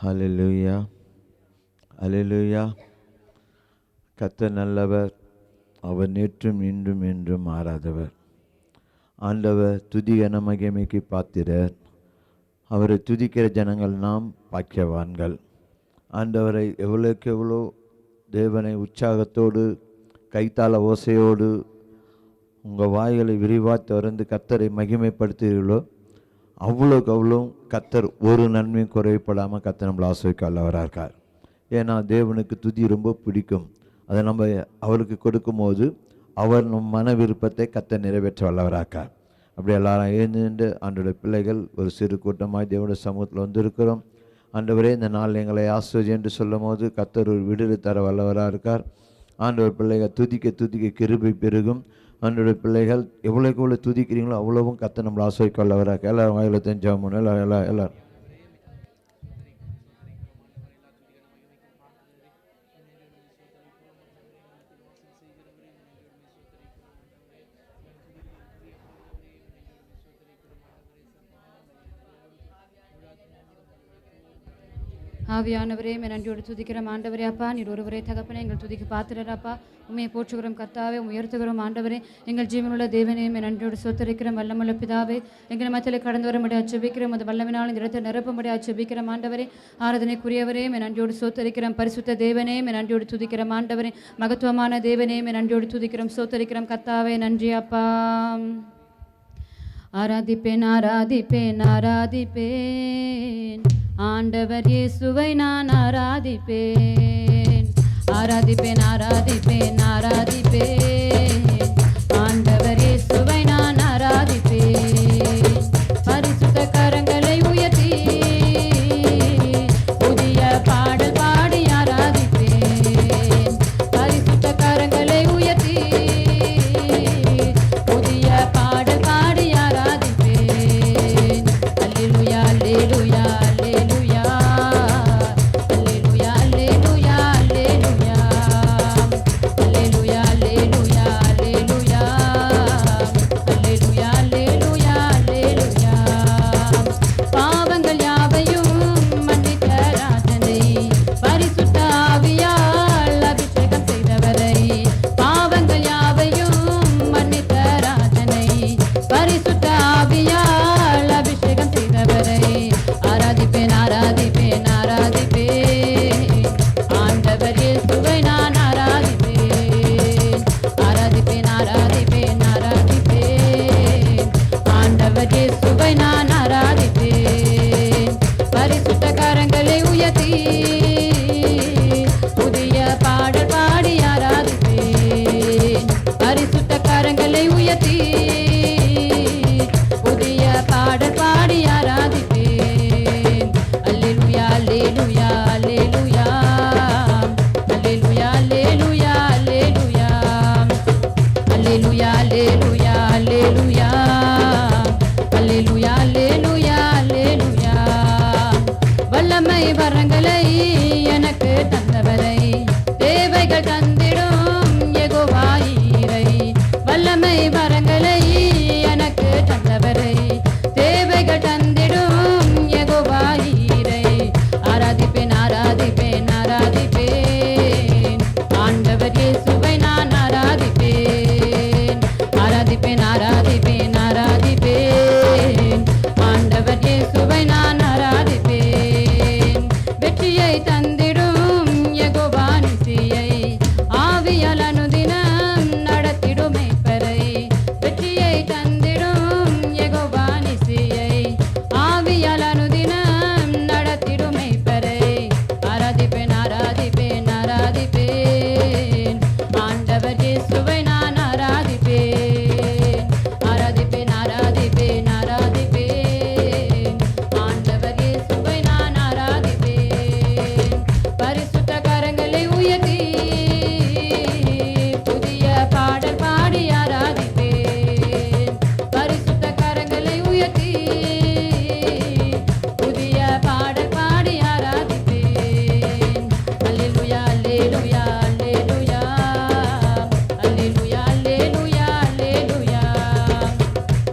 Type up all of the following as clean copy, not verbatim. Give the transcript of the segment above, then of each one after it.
ஹல்லேலூயா, ஹல்லேலூயா. கர்த்தர் நல்லவர், அவர் நேற்றும் இன்றும் என்றும் மாறாதவர். ஆண்டவர் துதி கன மகிமைக்கு பாத்திரர். அவரை துதிக்கிற ஜனங்கள் நாம் பாக்கியவான்கள். ஆண்டவரை எவ்வளோக்கு எவ்வளோ தேவனை உற்சாகத்தோடு கைத்தாள ஓசையோடு உங்கள் வாய்களை விரிவாக திறந்து கர்த்தரை மகிமைப்படுத்துகிறீர்களோ அவ்வளோக்கு அவ்வளோ கர்த்தர் ஒரு நன்மையும் குறைப்படாமல் கர்த்தர் நம்மளை ஆசீர்வதிக்க வல்லவராக இருக்கார். ஏன்னா தேவனுக்கு துதி ரொம்ப பிடிக்கும். அதை நம்ம அவருக்கு கொடுக்கும்போது அவர் நம் மன விருப்பத்தை கர்த்தர் நிறைவேற்ற வல்லவராக்கார். அப்படி எல்லாரும் எழுந்து ஆண்டோடைய பிள்ளைகள் ஒரு சிறு கூட்டமாக தேவனுடைய சமூகத்தில் வந்திருக்கிறோம். ஆண்டவரே, இந்த நாள் எங்களை ஆசீர்வதி என்று சொல்லும் போது கர்த்தர் ஒரு விடுதலை தர வல்லவராக இருக்கார். ஆண்டவர் பிள்ளைகள் துதிக்க துதிக்க கிருபை பெருகும். ஆண்டோடைய பிள்ளைகள் எவ்வளோக்கு எவ்வளோ துதிக்கிறீங்களோ அவ்வளவும் கர்த்தர் நம்மளை ஆசீர்வதிக்க வல்லவராக இருக்கார். எல்லாரும் வாயில தெரிஞ்சவங்க எல்லாரும் ஆவியானவரே, நன்றியோடு துதிக்கிறோம் ஆண்டவரே. அப்பா, நீர் ஒருவரே தகப்பனே, எங்கள் துதிக்கு பாத்திரப்பா. உண்மையை போற்றுகிறோம் கர்த்தாவே, உயர்த்துகிறோம் ஆண்டவரே. எங்கள் ஜீவனுள்ள தேவனே, நன்றியோடு சொத்தரிக்கிறோம். வல்லமுள்ள பிதாவே, எங்கள் மத்தியில் கடந்து வரும்படி அச்சபிக்கிறோம். அது வல்லவினால் இந்த இடத்தை நிரப்பும்படி அச்சபிக்கிறோம் ஆண்டவரே. ஆராதனைக்குரியவரே, நன்றியோடு சொத்தரிக்கிறோம். பரிசுத்த தேவனே, நன்றியோடு துதிக்கிறோம் ஆண்டவரே. மகத்துவமான தேவனே, நன்றியோடு துதிக்கிறோம் சொத்தரிக்கிறோம் கர்த்தாவே. நன்றி அப்பா. ஆராதிப்பேன் ஆராதிப்பேன் ஆராதிப்பேன் ஆண்டவர் இயேசுவை நான் ஆராதிப்பேன். ஆராதிப்பேன் ஆராதிப்பேன் ஆராதிப்பேன் ஆண்டவர் இயேசுவை நான் ஆராதிப்பேன். பரிசுத்த கரங்களை உயர்த்தி புதிய பாடல் பாடி ஆராதிப்பேன். பரிசுத்த கரங்களை உயர்த்தி புதிய பாடல் பாடி ஆராதிப்பேன். அல்லேலூயா அல்லேலூயா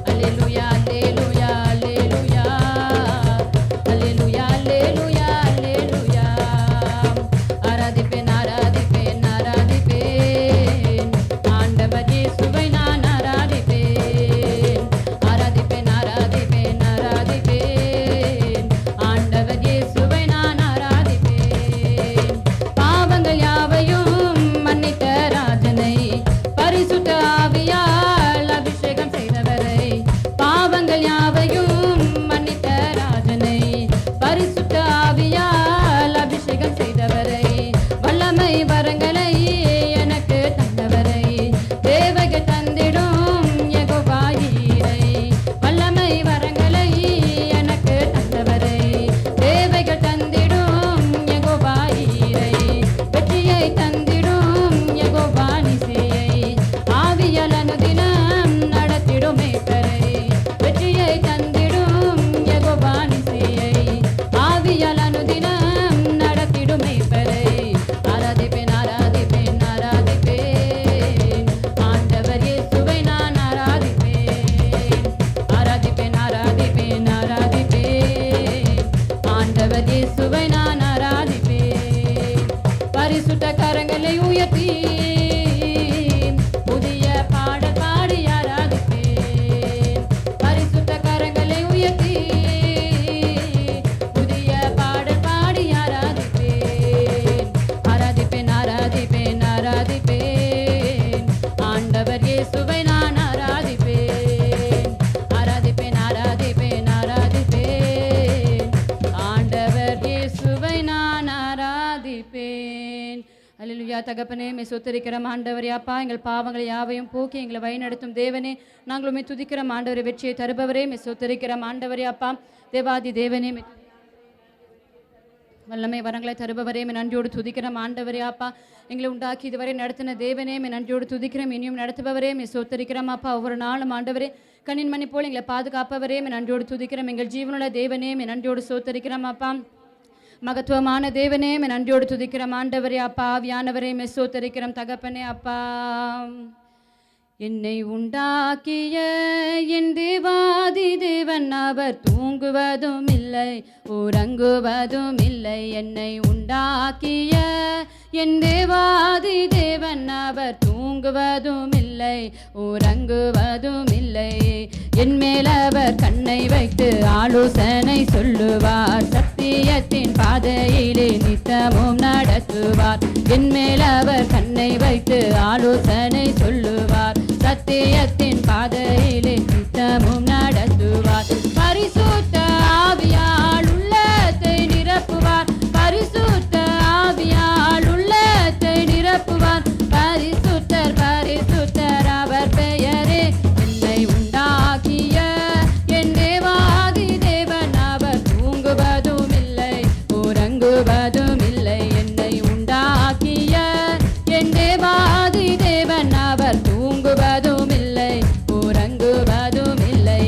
Hallelujah. பாவங்கள் யாவையும் மன்னித்த ராஜனை, பரிசுத்த ஆவியால் அபிஷேகம் செய்தவரை, வல்லமை வரங்களை எனக்கு தந்தவரை, தேவகை தந்திடும் யெகோவா ஈரை, வல்லமை வரங்களை எனக்கு தந்தவரை, தேவகை தந்திடும் யெகோவா ஈரை, வெற்றியை தந்திடும் யெகோவா நிசையை, ஆவியால் அனுதினம் நடத்திடும் மேய்ப்பரை, வெற்றியை தந்திடும் யெகோவா நிசையை, ஆவியால் அனுதினம் நடத்திடும் மேய்ப்பரை, ஆராதிப்பேன் ஆராதிப்பேன் ஆராதிப்பேன், ஆண்டவர் இயேசுவை நான் ஆராதிப்பேன், ஆராதிப்பேன் ஆராதிப்பேன் ஆராதிப்பேன், ஆண்டவர் இயேசுவை நான் ஆராதிப்பேன். பரிசுத்த கரங்களை உயர்த்தி புதிய பாடல் பாடி ஆராதிப்பேன், பரிசுத்த கரங்களை உயர்த்தி புதிய பாடல் பாடி ஆராதிப்பேன், ஆராதிப்பேன் ஆராதிப்பேன் ஆராதிப்பேன், ஆண்டவர் இயேசுவை நான் ஆராதிப்பேன், ஆராதிப்பேன் ஆராதிப்பேன் ஆராதிப்பேன், ஆண்டவர் இயேசுவை நான் ஆராதிப்பேன். அல்லேலூயா. தகப்பனே, மே சொத்தரிக்கிறோம் ஆண்டவரே. அப்பா, எங்கள் பாவங்களை யாவையும் போக்கி எங்களை வழிநடத்தும் தேவனே, நாங்கள் உம்மை துதிக்கிறோம் ஆண்டவரே. வெற்றியை தருபவரே, மே சொத்தரிக்கிறோம் ஆண்டவரே. அப்பா, தேவாதி தேவனே, வல்லமை வரங்களை தருபவரே, மே நன்றியோடு துதிக்கிறோம் ஆண்டவரே. அப்பா, எங்களை உண்டாக்கி இதுவரை நடத்தின தேவனே, மே நன்றியோடு துதிக்கிறோம். இனியும் நடத்துபவரே, மே சொத்தரிக்கிறோம் அப்பா. ஒவ்வொரு நாளும் ஆண்டவரே கண்ணின் மணி போல் எங்களை பாதுகாப்பவரே, மே நன்றியோடு துதிக்கிறோம். எங்கள் ஜீவனுள்ள தேவனே, மே நன்றியோடு சோத்தரிக்கிறோம் அப்பா. மகத்துவமான தேவனே, மே நன்றியோடு துதிக்கிறோம் ஆண்டவரே. அப்பா, ஆவியானவரே, மே சோத்தரிக்கிறோம் தகப்பனே. அப்பா, என்னை உண்டாக்கிய என் தேவாதி தேவன் அவர் தூங்குவதும் இல்லை உறங்குவதும் இல்லை. என்னை உண்டாக்கிய என் தேவாதி தேவன் அவர் தூங்குவதும் இல்லை உறங்குவதும் இல்லை. என் மேல் அவர் கண்ணை வைத்து ஆலோசனை சொல்லுவார், சத்தியத்தின் பாதையிலே நித்தமும் நடத்துவார். என் மேல் அவர் கண்ணை வைத்து ஆலோசனை சொல்லுவார், சத்தியத்தின் பாதையிலே நித்தமும் நடத்துவார். பரிசுத்த ஆவியால் உள்ளத்தை நிரப்புவார், பரிசுத்த ஆவியால் உள்ளத்தை நிரப்புவார். பரிசுத்தர் பரிசுத்தர் அவர் பெயரே. என்னை உண்டாக்கிய என் தேவாதி தேவன் அவர் தூங்குவதும் இல்லை உறங்குவதும் இல்லை. என்னை உண்டாக்கிய என் தேவாதி தேவன் அவர் தூங்குவதும் இல்லை உறங்குவதும் இல்லை.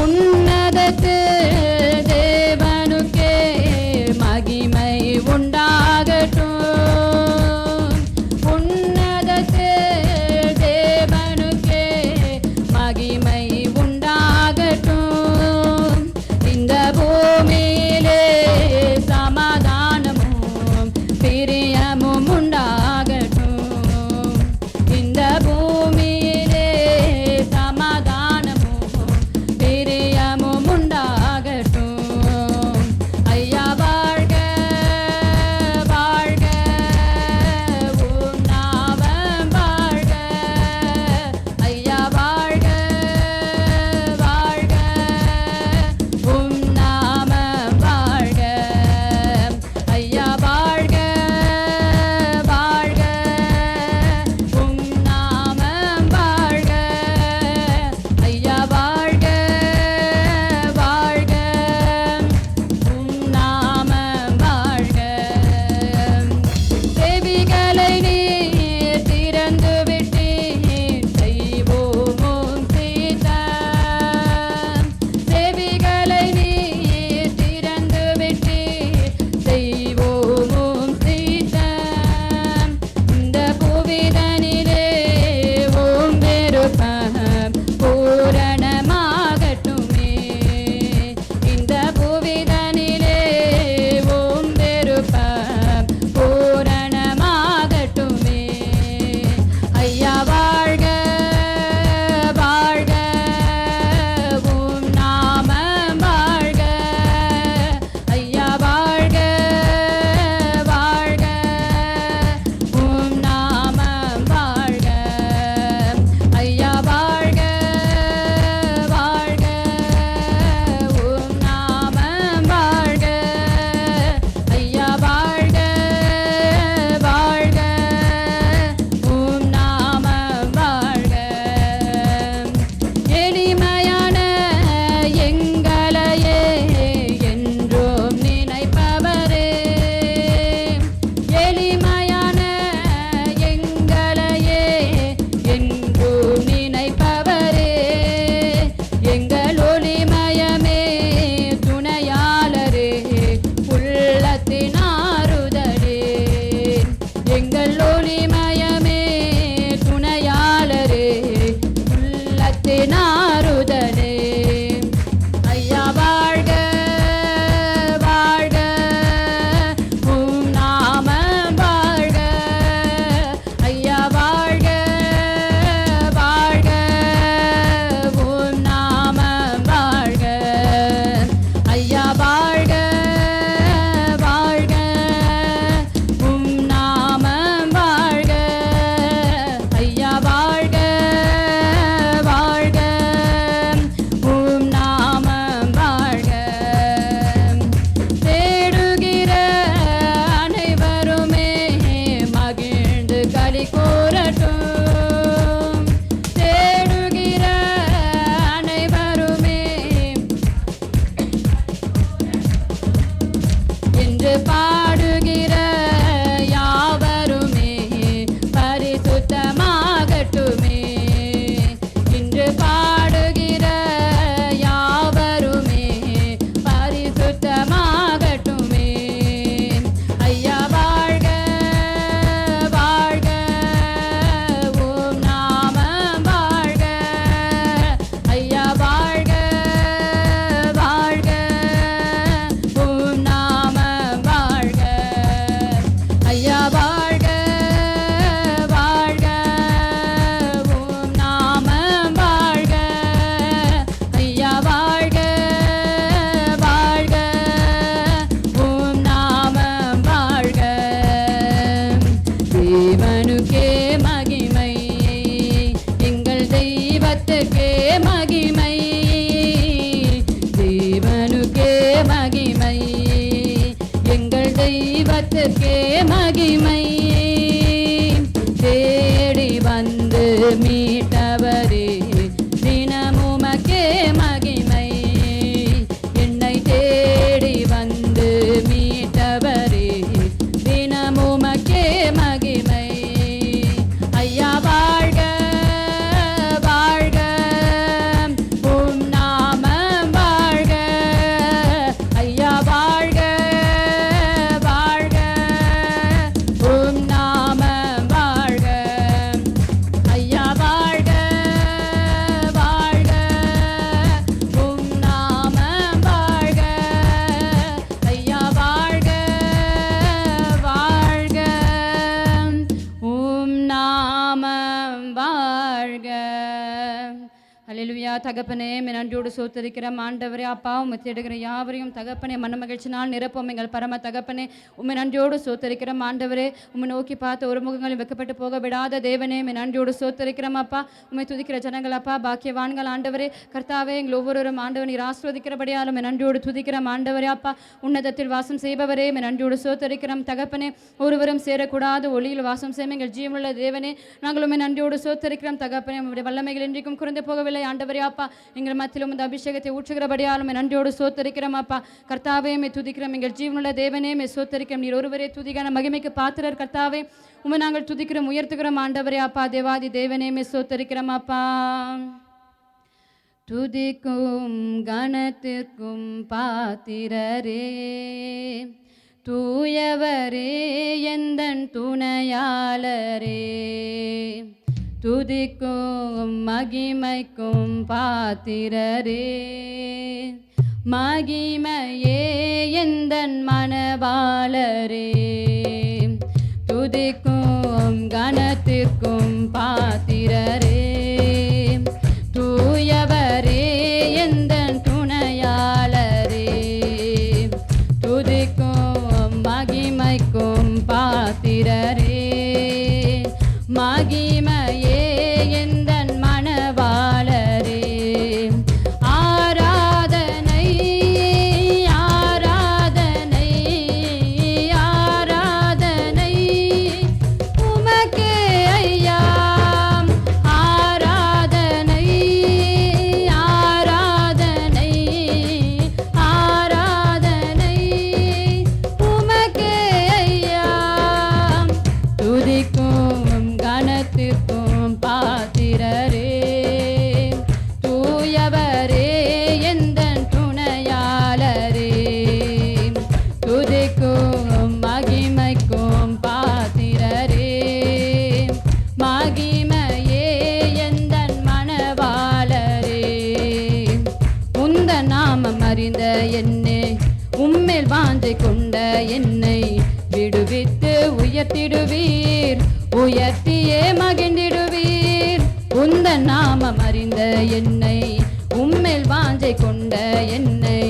உன்னதத்து தேவனுக்கே மகிமை உண்டாகட்டும். உன்னதத்து தேவனுக்கே மகிமை உண்டாகட்டும். இந்த பூமியிலே சமாதானமும் பிரியமும் உண்டாகட்டும். இந்த பூமியிலே சமாதானமும் பிரியமும் உண்டாகட்டும். ஐயா வாழ்க வாழ்க, உம் நாமம் வாழ்க. ஐயா வாழ்க வாழ்க, உம் நாமம் வாழ்க. ஐயா வாழ்க வாழ்க, உம் நாமம் வாழ்க. ஐயா வாழ்க வாழ்க, உம் நாமம் வாழ்க. செவிகளை நீர் திறந்து விட்டீர், செய்வோமும் சீதம். செவிகளை நீர் திறந்து விட்டீர், செய்வோமும் சீதம். இந்த புவிதனிலே உம் விருப்பம் பூரணமாகட்டுமே. இந்த புவிதனிலே உம் விருப்பம் பூரணமாகட்டுமே. ஐயா வாழ்க வாழ்க, உம் நாமம் வாழ்க. ஐயா வாழ்க வாழ்க, உம் நாமம் வாழ்க. ஐயா வாழ்க வாழ்க, உம் நாமம் வாழ்க. ஐயா வாழ்க வாழ்க, உம் நாமம் வாழ்க. எளிமையான எங்களையே என்றும் நினைப்பவரே, எளிமையான எங்களையே என்றும் நினைப்பவரே, எங்கள் ஒளிமயமே துணையாளரே, உள்ளத்தின் ஆறுதலே. எங்கள் ஒளிமயமே துணையாளரே, உள்ளத்தின் ஆறுதலே. ஐயா வாழ்க வாழ்க, உம் நாமம் வாழ்க. ஐயா வாழ்க வாழ்க, உம் நாமம் வாழ்க. ஐயா வாழ்க வாழ்க, உம் நாமம் வாழ்க. ஐயா வாழ்க வாழ்க, உம் நாமம் வாழ்க. தேடுகிற அனைவருமே மகிழ்ந்து களி கூறட்டும். தேடுகிற அனைவருமே என்று பாடுகிற யாவருமே பரிசுத்தமாகட்டுமே. இன்று பாடுகிற யாவருமே பரிசுத்தமாகட்டுமே. ஐயா வாழ்க வாழ்க, உம் நாமம் வாழ்க. ஐயா வாழ்க வாழ்க, உம் நாமம் வாழ்க. ஐயா வாழ்க வாழ்க, உம் நாமம் வாழ்க. ஐயா வாழ்க வாழ்க, உம் நாமம் வாழ்க. தேவனுக்கே மகிமை, எங்கள் தெய்வத்துக்கே மகிமை. தேவனுக்கே மகிமை, எங்கள் தெய்வத்துக்கே மகிமை. தேடி வந்து மீட்டவரே, தினமுமக்கே மகிமை. என்னை தேடி வந்து மீட்டவரே, தினமுமக்கே மகிமை. ஐயா வாழ்க வாழ்க, உம் நாமம் அல்லேலூயா. தகப்பனே உம்மை நன்றியோடு சோத்தரிக்கிறோம் ஆண்டவரே. அப்பா உம்மை தேடுகிற யாவரையும் தகப்பனே மன மகிழ்ச்சினால் நிரப்பும் எங்கள் பரம தகப்பனே. உம்மை நன்றியோடு சோத்தரிக்கிறோம் ஆண்டவரே. உம்மை நோக்கி பார்த்த ஒரு முகங்களும் வெக்கப்பட்டு போக விடாத தேவனே உம்மை நன்றியோடு சோத்தரிக்கிறோம் அப்பா. உம்மை துதிக்கிற ஜனங்கள் அப்பா பாக்கியவான்கள் ஆண்டவரே. கர்த்தாவே எங்கள் ஒவ்வொருவரும் ஆண்டவர் நீர் ஆசீர்வதிக்கிறபடியால் உம்மை நன்றியோடு துதிக்கிறோம் ஆண்டவரே. அப்பா உன்னதத்தில் வாசம் செய்பவரே உம்மை நன்றியோடு சோத்தரிக்கிறோம் தகப்பனே. ஒருவரும் சேரக்கூடாது ஒளியில் வாசம் செய்யும் எங்கள் ஜீவனுள்ள தேவனே நாங்கள் உம்மை நன்றியோடு சோத்தரிக்கிறோம் தகப்பனே. உம்முடைய வல்லமைகள் இன்றைக்கும் குறைந்து போகவில்லை ஆண்டவரே. அப்பா எங்கள் மத்தியிலும் இந்த அபிஷேகத்தை ஊற்றுகிறபடியால் உம்மை நன்றியோடு சோத்தரிக்கிறோம் அப்பா. கர்த்தாவே உம்மை துதிக்கிறோம் எங்கள் ஜீவனுள்ள தேவனே உம்மை சோத்தரிக்கிறோம். நீர் ஒருவரே துதிக்கான மகிமைக்கு பாத்திரர் கர்த்தாவே. உம்மை நாங்கள் துதிக்கிறோம் உயர்த்துகிறோம் ஆண்டவரே. அப்பா தேவாதி தேவனே உம்மை சோத்தரிக்கிறோம் அப்பா. துதிக்கும் கனத்திற்கும் பாத்திரரே தூயவரே எந்தன் துணையாளரே. துதிக்கும் மகிமைக்கும் பாத்திரரே மகிமையே எந்தன் மனவாளரே. துதிக்கும் கனத்திற்கும் பாத்திரரே தூயவரே எந்தன் துணையாளரே. துதிக்கும் மகிமைக்கும் பாத்திரரே மகிமையே எந்தன் மனவாளரே. ஆராதனை ஆராதனை ஆராதனை உமக்கே ஐயா. ஆராதனை ஆராதனை ஆராதனை உமக்கே ஐயா. துதிக்கும் கனத்திற்கும் பாத்திரரே தூயவரே எந்தன் துணையாளரே. துதிக்கும் மகிமைக்கும் பாத்திரரே மகிமையே எந்தன் மனவாளரே. உந்த நாமம் அறிந்த என்னை உம்மேல் வாஞ்சை கொண்ட என்னை விடுவித்து உயர்த்திடுவீர் உயர்த்தியே மகிழ்ந்திடுவீர். உந்த நாமம் அறிந்த என்னை உம்மேல் வாஞ்சை கொண்ட என்னை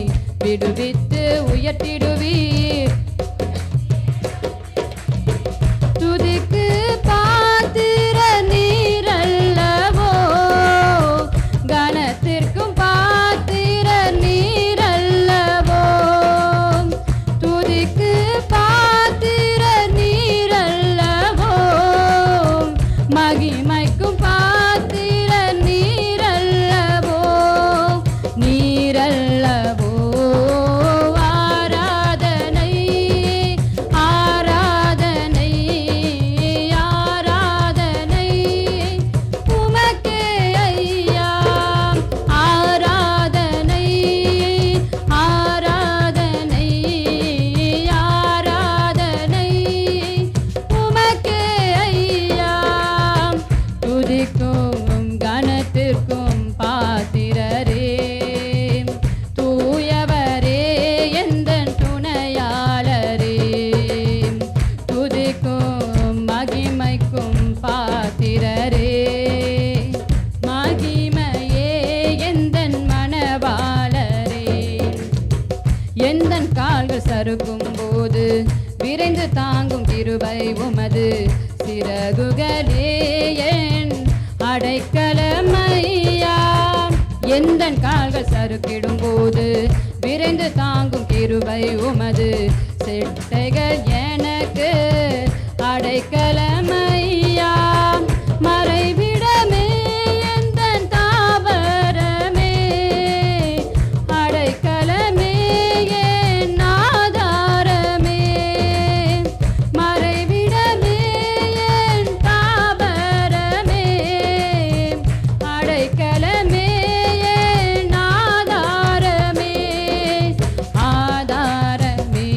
விடுவித்து உயர்த்திடுவீர். துதிக்கு பாத்திர நீரல்லவோ கனத்திற்கும் பாத்திர நீரல்லவோ. துதிக்கு பாத்திர நீரல்லவோ மகிமைக்கும் பாத்திர நீரல்லவோ நீரல்லவோ. ஆராதனை ஆராதனை ஆராதனை உமக்கே ஐயா. ஆராதனை ஆராதனை ஆராதனை உமக்கே ஐயா. துதிக்கும் கனத்திற்கும் பாத்திரரே தூயவரே எந்தன் துணையாளரே. துதிக்கும் மகிமைக்கும் பாத்திரரே மகிமையே எந்தன் மனவாளரே. எந்தன் கால்கள் சறுக்கும் போது விரைந்து தாங்கும் கிருபை உமது சிறகுகளே என் அடைக்கலமையா. எந்தன் கால்கள் சறுக்கிடும் போது விரைந்து தாங்கும் கிருபை உமது செட்டைகள் எனக்கு அடைக்கலமையா. மறைவிடமே எந்தன் தாவரமே அடைக்கலமே என் ஆதாரமே. மறைவிடமே என் தாவரமே அடைக்கலமே என் ஆதாரமே. ஆதாரமே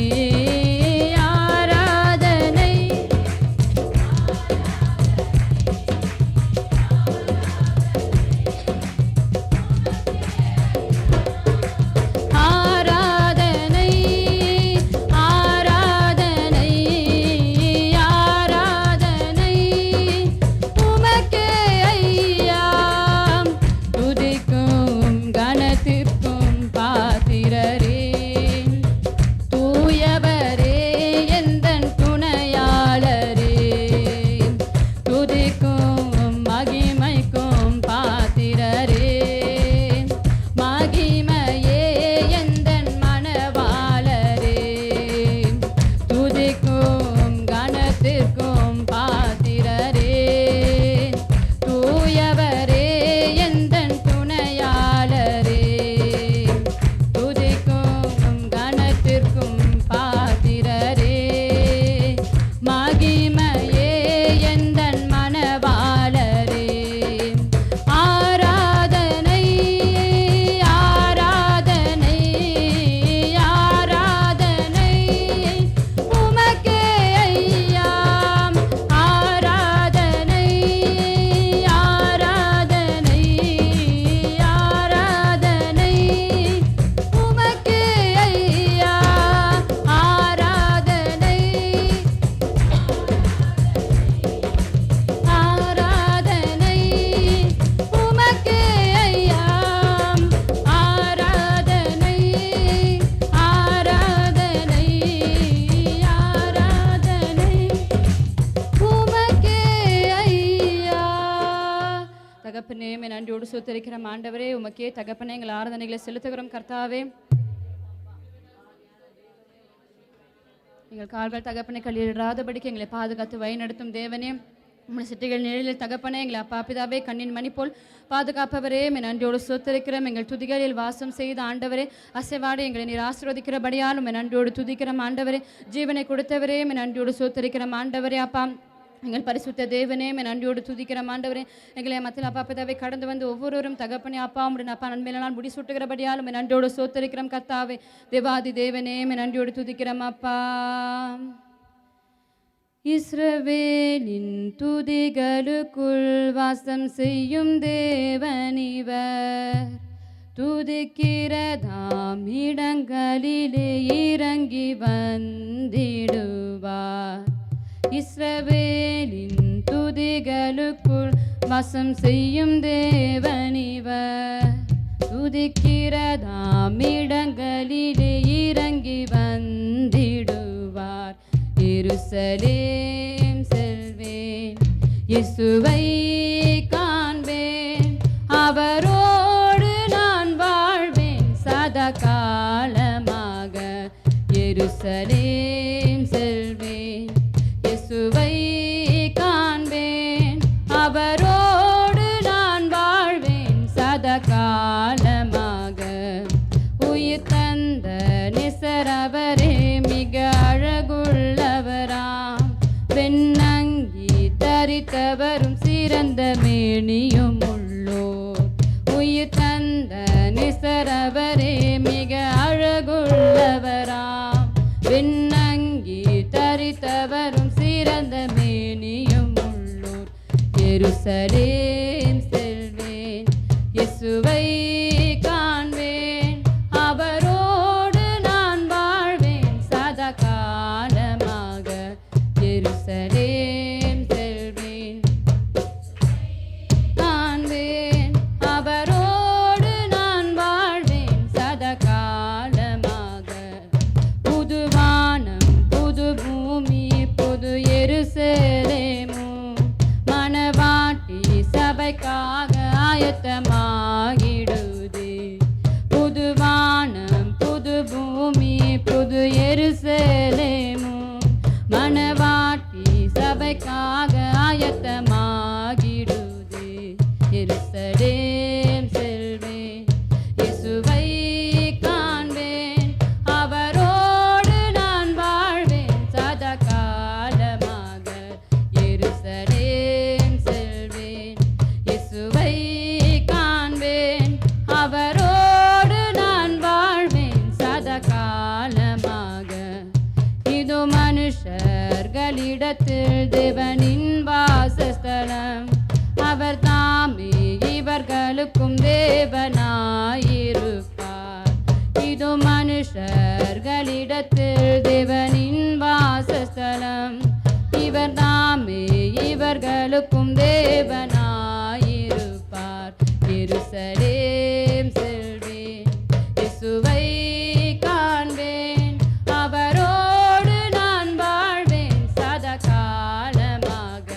சோத்தரிக்கிறோம் ஆண்டவரே. உமக்கே தகப்பனே எங்கள் ஆராதனைகளை செலுத்துகிறோம் கர்த்தாவே. எங்கள் கால்கள் தகப்பனை கல்லிடாதபடிக்கு எங்களை பாதுகாத்து வழிநடத்தும் தேவனே. உம்முடைய சிட்டைகள் நிழலில் தகப்பனே எங்களை அப்பா பிதாவே கண்ணின் மணி போல் பாதுகாப்பவரே, நன்றியோடு சொத்திருக்கிறோம். எங்கள் துதிகளில் வாசம் செய்த ஆண்டவரே, அசைவாடு எங்களை நீர் ஆசீர்வதிக்கிறபடியால் நன்றியோடு துதிக்கிறோம் ஆண்டவரே. ஜீவனை கொடுத்தவரே, நன்றியோடு சொத்திருக்கிறோம் ஆண்டவரே. அப்பா எங்கள் பரிசுத்த தேவனே, நன்றியோடு துதிக்கிறோம் ஆண்டவரே. எங்களை மத்தியில் அப்பா பிதாவை கடந்து வந்து ஒவ்வொருவரும் தகப்பனே அப்பா உடைய அப்பா நன்மையினால் முடி சுட்டுகிறபடியால் நன்றியோடு சொத்திருக்கிறோம் கர்த்தாவே. தேவாதி தேவனே, நன்றியோடு துதிக்கிறோம் அப்பா. இஸ்ரவேலின் துதிகளுக்குள் வாசம் செய்யும் தேவனிவர், துதிக்கிறதாம் இடங்களிலே இறங்கி வந்திடுவார். இஸ்ரவேலின் துதிகளுக்குள் வாசம் செய்யும் தேவனிவர், துதிக்கிறதாம் இடங்களிலே இறங்கி வந்திடுவார். எருசலேம் செல்வேன், இயேசுவை காண்பேன், அவரோடு நான் வாழ்வேன் சதா காலமாக. எருசலேம் செல்வேன், இயேசுவை காண்பேன், அவரோடு நான் வாழ்வேன் சதா காலமாக. உயிர் தந்த நேசரவரே, மிக அழகுள்ளவராம், பெண்ணங்கி தரித்தவரும் சிறந்த மேனியும் உள்ளோர். உயிர் தந்த நேசரவரே, மிக அழகுள்ளவராம், பெண்ணங்கி தரித்தவரும் சிறந்த மேனியும் உள்ளோர். எருசலேம் செல்வேன், இயேசுவை காண்பேன், அவரோடு நான் வாழ்வேன் சதா காலமாக. எருசலேம் செல்வேன், காண்பேன், அவரோடு நான் வாழ்வேன் சதா காலமாக. புது வானம் புது பூமி புது எருசலேமும் மணவாட்டி சபைக்காக ஆயத்தமாகிடுதே. புது வானம் புது பூமி புது எருசலேமும் மணவாட்டி சபைக்காக ஆயத்தமாகிடுதே. எருசலேம் செல்வேன், இயேசுவை காண்பேன், அவரோடு நான் வாழ்வேன் சதா காலமாக. எருசலேம் செல்வேன், இயேசுவை காண்பேன், அவரோடு நான் வாழ்வேன் சதா காலமாக. இதோ மனுஷர்களிடத்தில் தேவனின் வாசஸ்தலம், அவர் தாமே இவர்களுக்கும் தேவனாயிருப்பார். இதோ மனுஷர்களிடத்தில் தேவனின் வாசஸ்தலம், இவர் தாமே இவர்களுக்கும் தேவனாயிருப்பார். எருசலேம் செல்வேன், இயேசுவை காண்பேன், அவரோடு நான் வாழ்வேன் சதா காலமாக.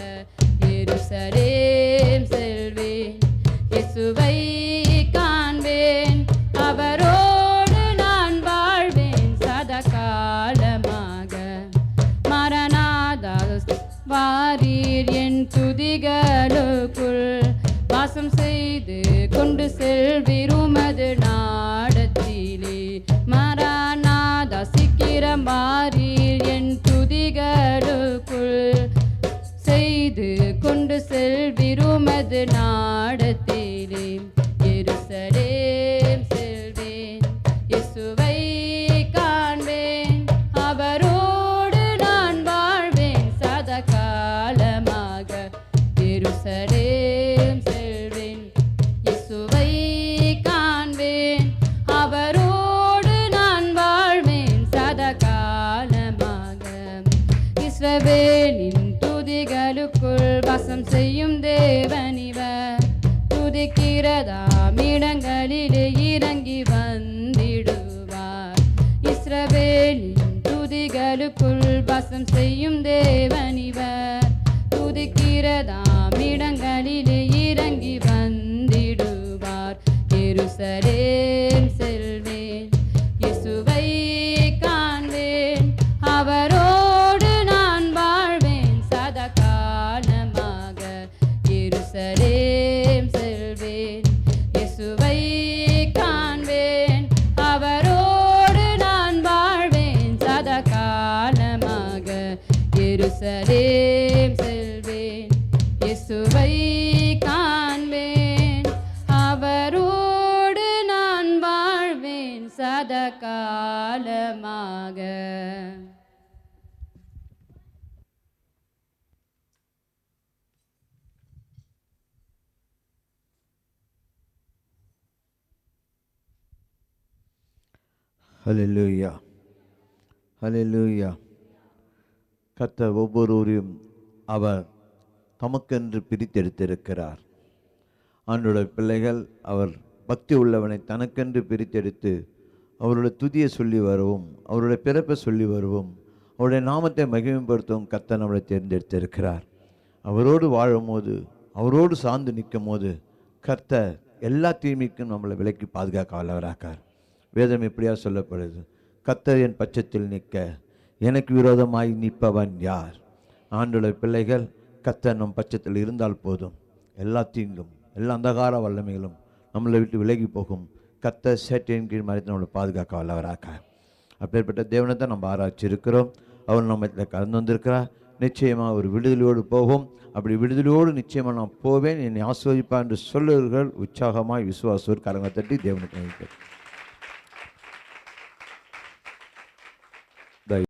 எருசலேம் செல்வேன், இயேசுவை காண்பேன், அவரோடு நான் வாழ்வேன் சதா காலமாக. மரணாதா வாரீர் என் துதிகளுக்குள் வாசம் செய்து கொண்டு செல்வீர் உமது நாடத்திலே. மரணாதா சீக்கிரம் வாரீர் என் துதிகளுக்குள் செய்து கொண்டு செல்வீர் உமது நாடத்திலே. எருசலேம் செல்வேன், இயேசுவை காண்பேன், அவரோடு நான் வாழ்வேன் சதா காலமாக. எருசலேம் செல்வேன், இயேசுவை காண்பேன், அவரோடு நான் வாழ்வேன் சதா காலமாக. இஸ்ரவேலின் துதிகளுக்குள் வாசம் செய்யும் தேவனிவர், துதிக்கிறதாம் இடங்களிலே இறங்கி வந்திடுவார். இஸ்ரவேலின் துதிகளுக்குள் வாசம் செய்யும் தேவனிவர், துதிக்கிறதாம் இடங்களிலே இறங்கி வந்திடுவார். எருசலேம் செல்வேன், இயேசுவை காண்பேன், அவரோடு நான் வாழ்வேன் சதா காலமாக. எருசலேம் செல்வேன், இயேசுவை காண்பேன், அவரோடு நான் வாழ்வேன் சதா காலமாக. எருசலேம் செல்வேன், இயேசுவை காண்பேன், அவரோடு நான் வாழ்வேன் சதா காலமாக. ஹல்லேலூயா, ஹல்லேலூயா. கர்த்தர் ஒவ்வொருவரையும் அவர் தமக்கென்று பிரித்தெடுத்திருக்கிறார். ஆண்டவருடைய பிள்ளைகள் அவர் பக்தி உள்ளவனை தனக்கென்று பிரித்தெடுத்து அவருடைய துதியை சொல்லி வரவும், அவருடைய பிறப்பை சொல்லி வரவும், அவருடைய நாமத்தை மகிமைப்படுத்தவும் கர்த்தர் நம்மளை தேர்ந்தெடுத்திருக்கிறார். அவரோடு வாழும்போது, அவரோடு சார்ந்து நிற்கும் போது கர்த்தர் எல்லா தீமைக்கும் நம்மளை விலக்கி பாதுகாக்க வல்லவராக்கார். வேதம் இப்படியா சொல்லப்படுது, கர்த்தர் என் பட்சத்தில் நிற்க எனக்கு விரோதமாய் நிற்பவன் யார்? ஆண்டவருடைய பிள்ளைகள் கர்த்தர் நம் பட்சத்தில் இருந்தால் போதும், எல்லா தீங்கும் எல்லா அந்தகார வல்லமைகளும் நம்மளை விட்டு விலகி போகும். கர்த்தர் சேட்டையின் கீழ் மறைத்து நம்மளை பாதுகாக்க வல்லவராக்கார். அப்பேற்பட்ட தேவனை தான் நம்ம ஆராய்ச்சிருக்கிறோம். அவர் நம்ம கலந்து வந்திருக்கிறார். நிச்சயமாக ஒரு விடுதலையோடு போவோம். அப்படி விடுதலையோடு நிச்சயமாக நான் போவேன், என்னை ஆஸ்வதிப்பா என்று சொல்லுவர்கள் உற்சாகமாய் விசுவாசோர் கரங்களை தட்டி தேவனுக்கு